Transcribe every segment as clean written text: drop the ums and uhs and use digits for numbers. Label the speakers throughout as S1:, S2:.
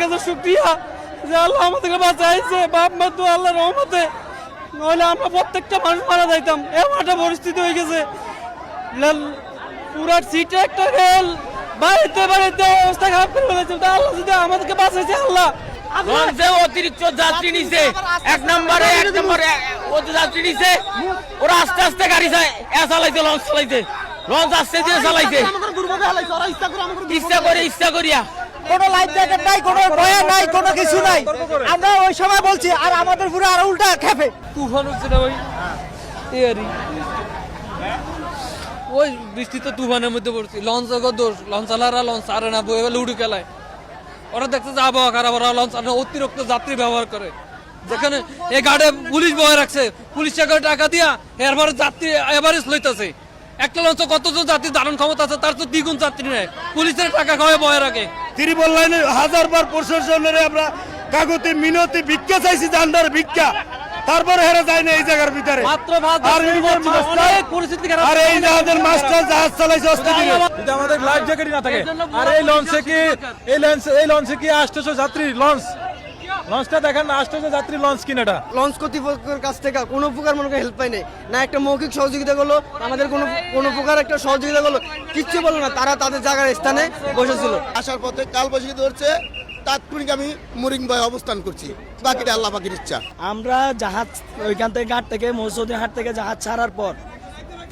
S1: কাছে শুকরিয়া যে আল্লাহ আমাদেরকে বাঁচাইছে, বাপ মা তো আল্লাহর রহমতে, নইলে আমরা প্রত্যেকটা মানুষ মারা যাইতাম। এমন একটা পরিস্থিতি হয়ে গেছে, পুরা সিটে একটা রেল বাড়িতে বাড়িতে অবস্থা খারাপ করে ফেলেছে। আল্লাহ যদি আমাদেরকে বাঁচাইছে, আল্লাহ
S2: লঞ্চে অতিরিক্ত যাত্রী নিছে, এক নম্বরে যাত্রী নিছে, ওরা আস্তে আস্তে গাড়ি চালাইছে, লঞ্চ চালাইছে, লঞ্চ আস্তে দিয়ে চালাইছে ইচ্ছা করিয়া।
S3: কোনো লাইফ জ্যাকেট নাই, কোনো বয়া নাই, কোনো কিছু নাই। আমরা ওই সময় বলছি, আর আমাদের পুরো আর উল্টা খেপে।
S1: তুফান হচ্ছে না ওই এয়ারি, ওই বৃষ্টিতে তুফানের মধ্যে পড়ছি। লঞ্চ দোষ, লঞ্চ চালারা লঞ্চ আরে না, বয়ে লুডু খেলায়। ওরা দেখছে যে আবহাওয়া খারাপ, ওরা লঞ্চ অতিরিক্ত যাত্রী ব্যবহার করে। যেখানে এই গাড়ি পুলিশ বয়ে রাখছে, পুলিশ টাকা দিয়া এরপরে যাত্রী এভারেজ লইতেছে। একটা লঞ্চ কতজন যাত্রী ধারণ ক্ষমতা আছে, তার তো দ্বিগুণ যাত্রী নেয়, পুলিশের টাকা খাওয়ায় বয়ে রাখে।
S4: ত্রিপল লাইনে হাজারবার প্রশাসনের আমরা কাগজে মিনতি ভিক্ষা চাইছি, জানদার ভিক্ষা, তারপরে হেরে যায় না এই জায়গার ভিতরে। আর এই জাহাজের মাস্টার জাহাজ চালাইছে
S5: যদি আমাদের লাইফ জ্যাকেটই না থাকে, আর এই লঞ্চে কি 800 যাত্রী লঞ্চটা দেখেন না, 800 যাত্রী লঞ্চ কিনাটা।
S3: লঞ্চ কর্তৃপক্ষের কাছ থেকে কোনো প্রকার মনে হেল্প পাই না, একটা মৌখিক সহযোগিতা করলো আমাদের, কোনো প্রকার একটা সহযোগিতা করলো, কিচ্ছু বললো না। তারা তাদের জায়গার স্থানে বসেছিল।
S6: আসার পথে কালবৈশাখী ধরছে, তাৎক্ষণিক আমি মুরিংবায় অবস্থান করছি, বাকিটা আল্লাহ পাকের ইচ্ছা।
S3: আমরা জাহাজ ওইখান থেকে ঘাট থেকে মৌসুমী হাট থেকে জাহাজ ছাড়ার পর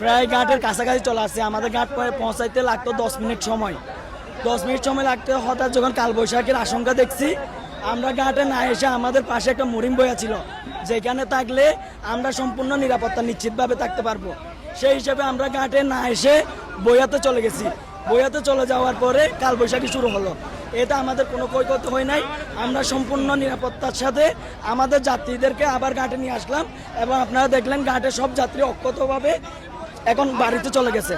S3: প্রায় ঘাটের কাছাকাছি চলে আসছে। আমাদের ঘাট পরে পৌঁছাইতে লাগতো 10 মিনিট সময়। 10 মিনিট সময় লাগতে হঠাৎ যখন কালবৈশাখীর আশঙ্কা দেখছি, আমরা ঘাটে না এসে আমাদের পাশে একটা মুরিং বয়া ছিল, যেখানে থাকলে আমরা সম্পূর্ণ নিরাপত্তা নিশ্চিতভাবে থাকতে পারবো। সেই হিসাবে আমরা ঘাটে না এসে বয়াতে চলে গেছি। বয়াতে চলে যাওয়ার পরে কালবৈশাখী শুরু হলো। এটা আমাদের কোনো ক্ষয়ক্ষতি হয় নাই। আমরা সম্পূর্ণ নিরাপত্তার সাথে আমাদের যাত্রীদেরকে আবার ঘাটে নিয়ে আসলাম, এবং আপনারা দেখলেন ঘাটে সব যাত্রী অক্ষতভাবে এখন বাড়িতে চলে গেছে।